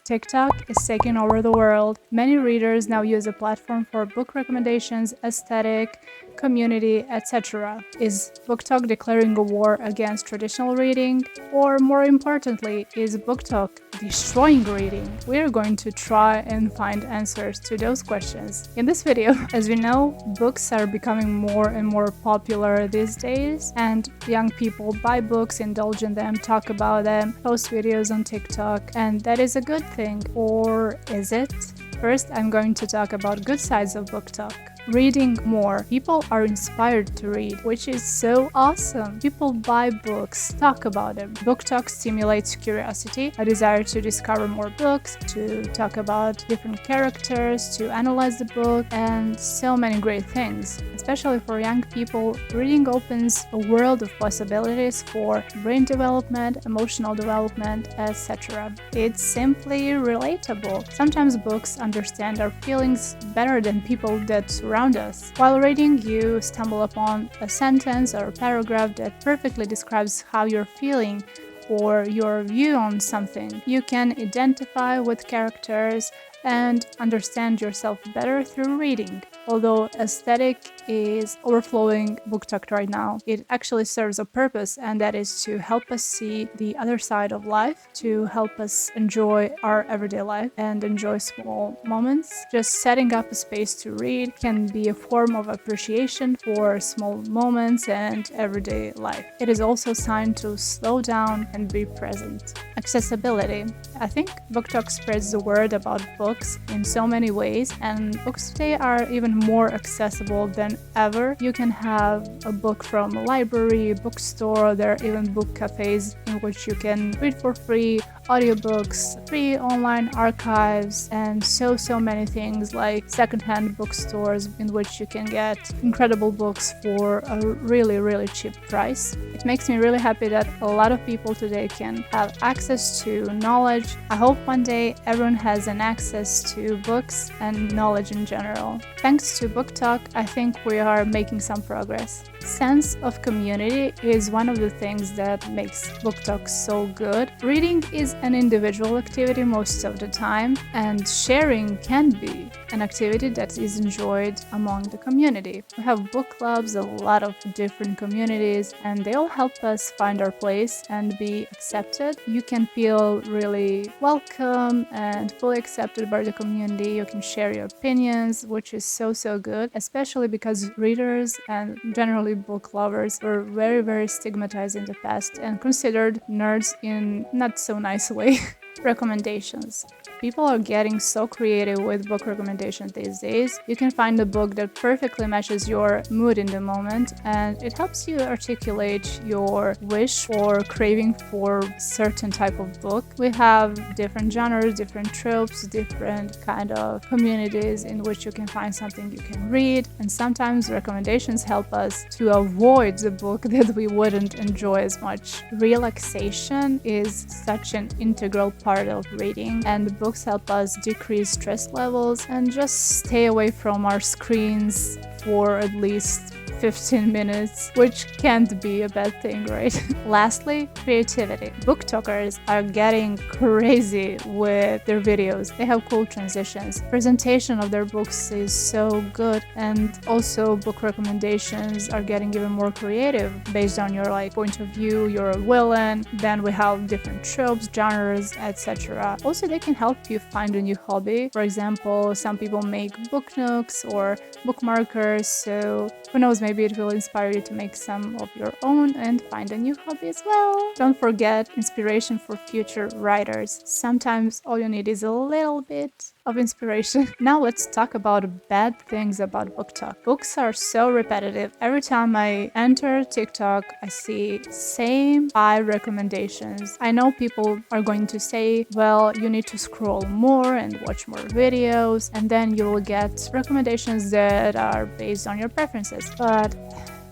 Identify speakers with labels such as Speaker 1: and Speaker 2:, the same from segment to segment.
Speaker 1: TikTok is taking over the world. Many readers now use the platform for book recommendations, aesthetic, community, etc. Is BookTok declaring a war against traditional reading? Or more importantly, is BookTok destroying reading? We're going to try and find answers to those questions in this video. As we know, books are becoming more and more popular these days, and young people buy books, indulge in them, talk about them, post videos on TikTok, and that is a good thing. Or is it? First, I'm going to talk about good sides of BookTok. Reading more. People are inspired to read, which is so awesome. People buy books, talk about them. BookTok stimulates curiosity, a desire to discover more books, to talk about different characters, to analyze the book, and so many great things. Especially for young people, reading opens a world of possibilities for brain development, emotional development, etc. It's simply relatable. Sometimes books understand our feelings better than people that surround us. While reading, you stumble upon a sentence or a paragraph that perfectly describes how you're feeling or your view on something. You can identify with characters and understand yourself better through reading. Although aesthetic is overflowing BookTok right now, it actually serves a purpose, and that is to help us see the other side of life, to help us enjoy our everyday life and enjoy small moments. Just setting up a space to read can be a form of appreciation for small moments and everyday life. It is also a sign to slow down and be present. Accessibility. I think BookTok spreads the word about books in so many ways, and books today are even more accessible than ever. You can have a book from a library, bookstore, there are even book cafes in which you can read for free, audiobooks, free online archives, and so many things like secondhand bookstores in which you can get incredible books for a really cheap price. It makes me really happy that a lot of people today can have access to knowledge. I hope one day everyone has an access to books and knowledge in general. Thanks to BookTok, I think we are making some progress. Sense of community is one of the things that makes BookTok so good. Reading is an individual activity most of the time, and sharing can be an activity that is enjoyed among the community. We have book clubs, a lot of different communities, and they all help us find our place and be accepted. You can feel really welcome and fully accepted by the community. You can share your opinions, which is so good, especially because readers and generally book lovers were very stigmatized in the past and considered nerds in not so nice way. Recommendations. People are getting so creative with book recommendations these days. You can find a book that perfectly matches your mood in the moment, and it helps you articulate your wish or craving for a certain type of book. We have different genres, different tropes, different kind of communities in which you can find something you can read, and sometimes recommendations help us to avoid the book that we wouldn't enjoy as much. Relaxation is such an integral part of reading, and books help us decrease stress levels and just stay away from our screens for at least 15 minutes, which can't be a bad thing, right? Lastly, creativity. BookTokers are getting crazy with their videos. They have cool transitions. Presentation of their books is so good, and also book recommendations are getting even more creative based on your point of view, your villain. Then we have different tropes, genres, etc. Also, they can help you find a new hobby. For example, some people make book nooks or bookmarkers, so who knows, maybe it will inspire you to make some of your own and find a new hobby as well. Don't forget inspiration for future writers. Sometimes all you need is a little bit of inspiration. Now let's talk about bad things about BookTok. Books are so repetitive. Every time I enter TikTok, I see same 5 recommendations. I know people are going to say, well, you need to scroll more and watch more videos, and then you will get recommendations that are based on your preferences. But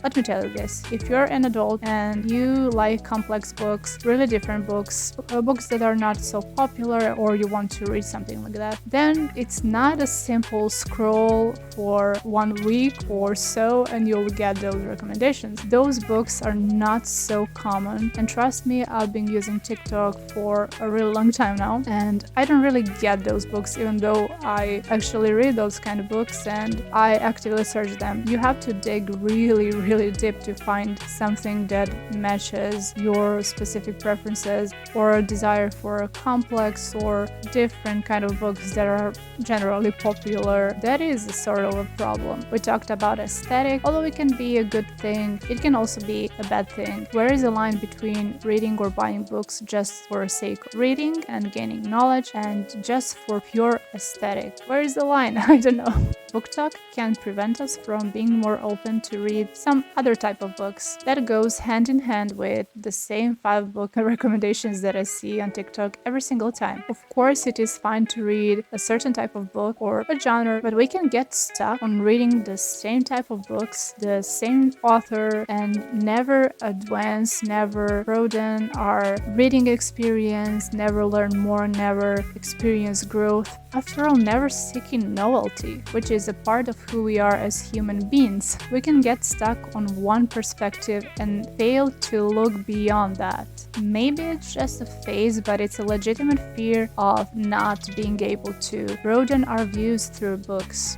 Speaker 1: Let me tell you this, if you're an adult and you like complex books, really different books, books that are not so popular, or you want to read something like that, then it's not a simple scroll for 1 week or so and you'll get those recommendations. Those books are not so common, and trust me, I've been using TikTok for a really long time now, and I don't really get those books, even though I actually read those kind of books and I actively search them. You have to dig really deep to find something that matches your specific preferences or a desire for a complex or different kind of books that are generally popular. That is a sort of a problem. We talked about aesthetic. Although it can be a good thing, it can also be a bad thing. Where is the line between reading or buying books just for the sake of reading and gaining knowledge and just for pure aesthetic? Where is the line? I don't know. BookTok can prevent us from being more open to read some other type of books. That goes hand in hand with the same 5 book recommendations that I see on TikTok every single time. Of course, it is fine to read a certain type of book or a genre, but we can get stuck on reading the same type of books, the same author, and never advance, never broaden our reading experience, never learn more, never experience growth. After all, never seeking novelty, which is a part of who we are as human beings. We can get stuck on one perspective and fail to look beyond that. Maybe it's just a phase, but it's a legitimate fear of not being able to broaden our views through books.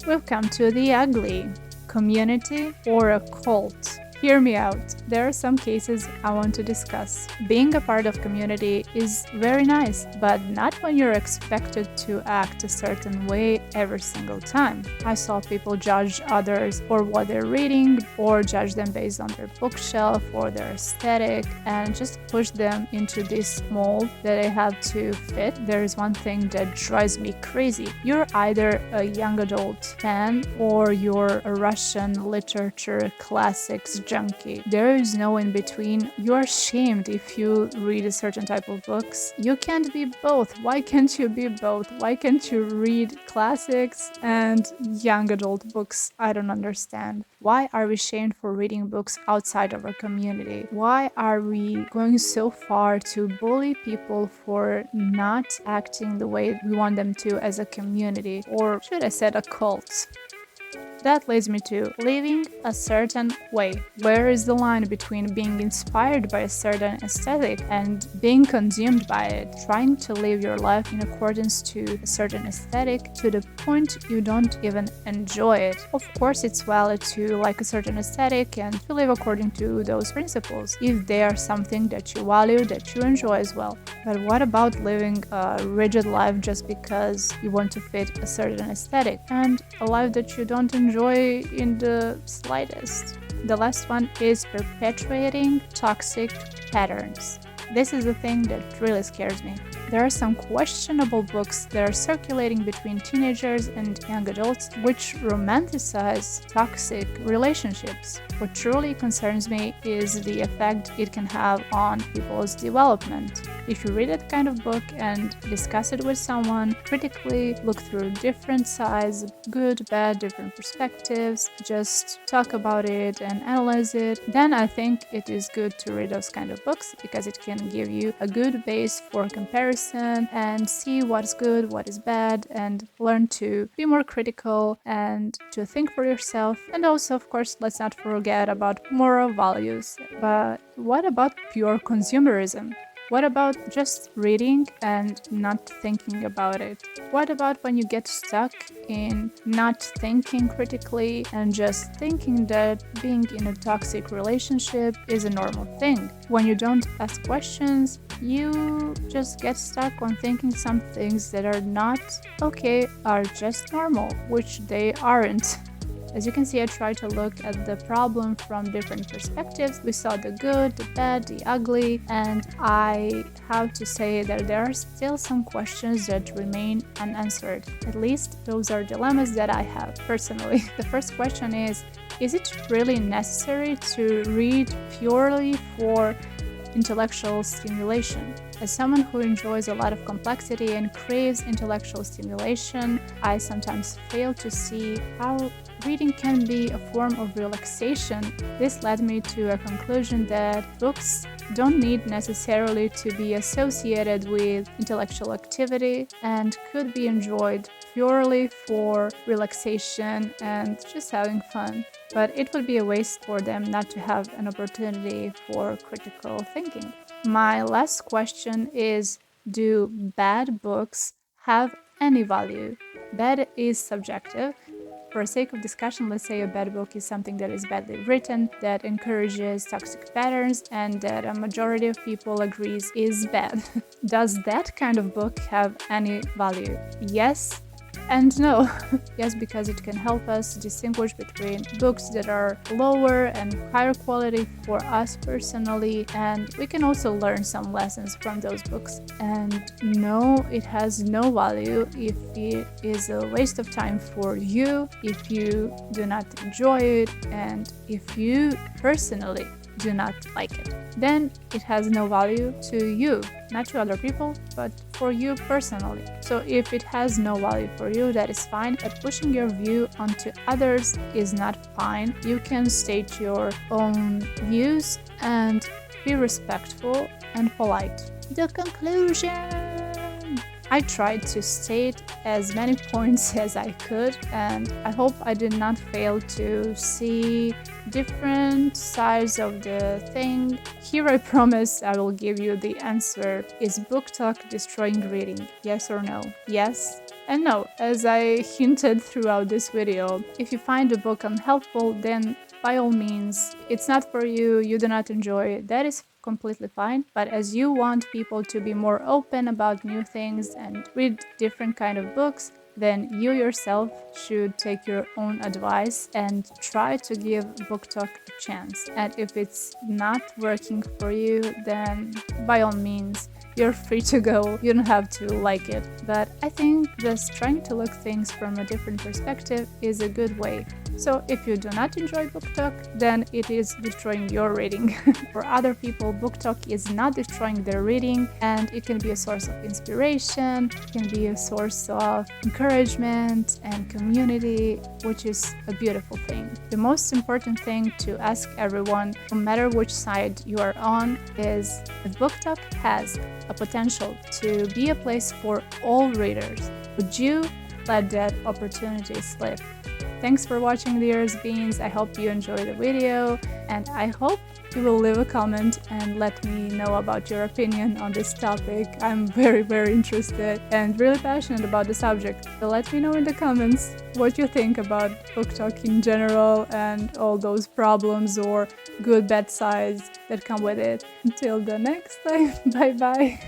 Speaker 1: We've come to the ugly. Community or a cult? Hear me out. There are some cases I want to discuss. Being a part of community is very nice, but not when you're expected to act a certain way every single time. I saw people judge others for what they're reading, or judge them based on their bookshelf or their aesthetic, and just push them into this mold that they have to fit. There is one thing that drives me crazy. You're either a young adult fan or you're a Russian literature classics junkie. There is no in between. You're shamed if you read a certain type of books. You can't be both. Why can't you be both? Why can't you read classics and young adult books? I don't understand. Why are we shamed for reading books outside of our community? Why are we going so far to bully people for not acting the way we want them to as a community? Or should I say a cult? That leads me to living a certain way. Where is the line between being inspired by a certain aesthetic and being consumed by it? Trying to live your life in accordance to a certain aesthetic to the point you don't even enjoy it. Of course, it's valid to like a certain aesthetic and to live according to those principles if they are something that you value, that you enjoy as well. But what about living a rigid life just because you want to fit a certain aesthetic, and a life that you don't enjoy in the slightest? The last one is perpetuating toxic patterns. This is the thing that really scares me. There are some questionable books that are circulating between teenagers and young adults which romanticize toxic relationships. What truly concerns me is the effect it can have on people's development. If you read that kind of book and discuss it with someone, critically look through different sides, good, bad, different perspectives, just talk about it and analyze it, then I think it is good to read those kind of books because it can give you a good base for comparison and see what's good, what is bad, and learn to be more critical and to think for yourself. And also, of course, let's not forget about moral values. But what about pure consumerism? What about just reading and not thinking about it? What about when you get stuck in not thinking critically and just thinking that being in a toxic relationship is a normal thing? When you don't ask questions, you just get stuck on thinking some things that are not okay are just normal, which they aren't. As you can see, I try to look at the problem from different perspectives. We saw the good, the bad, the ugly, and I have to say that there are still some questions that remain unanswered. At least those are dilemmas that I have personally. The first question is it really necessary to read purely for intellectual stimulation. As someone who enjoys a lot of complexity and craves intellectual stimulation, I sometimes fail to see how reading can be a form of relaxation. This led me to a conclusion that books don't need necessarily to be associated with intellectual activity and could be enjoyed purely for relaxation and just having fun. But it would be a waste for them not to have an opportunity for critical thinking. My last question is, do bad books have any value? Bad is subjective. For sake of discussion, let's say a bad book is something that is badly written, that encourages toxic patterns, and that a majority of people agrees is bad. Does that kind of book have any value? Yes and no. Yes, because it can help us distinguish between books that are lower and higher quality for us personally, and we can also learn some lessons from those books. And no, it has no value if it is a waste of time for you, if you do not enjoy it, and if you personally do not like it. Then it has no value to you, not to other people, but for you personally. So if it has no value for you, that is fine, but pushing your view onto others is not fine. You can state your own views and be respectful and polite. The conclusion! I tried to state as many points as I could, and I hope I did not fail to see different sides of the thing. Here I promise I will give you the answer. Is BookTok destroying reading? Yes or no? Yes and no. As I hinted throughout this video, if you find a book unhelpful, then by all means, it's not for you, you do not enjoy it, that is completely fine. But as you want people to be more open about new things and read different kind of books, then you yourself should take your own advice and try to give BookTok a chance. And if it's not working for you, then by all means, you're free to go. You don't have to like it. But I think just trying to look things from a different perspective is a good way. So if you do not enjoy BookTok, then it is destroying your reading. For other people, BookTok is not destroying their reading, and it can be a source of inspiration, it can be a source of encouragement and community, which is a beautiful thing. The most important thing to ask everyone, no matter which side you are on, is if BookTok has a potential to be a place for all readers, would you let that opportunity slip? Thanks for watching, dears beans. I hope you enjoyed the video, and I hope you will leave a comment and let me know about your opinion on this topic. I'm very interested and really passionate about the subject. So let me know in the comments what you think about BookTok in general and all those problems or good bad sides that come with it. Until the next time, bye bye.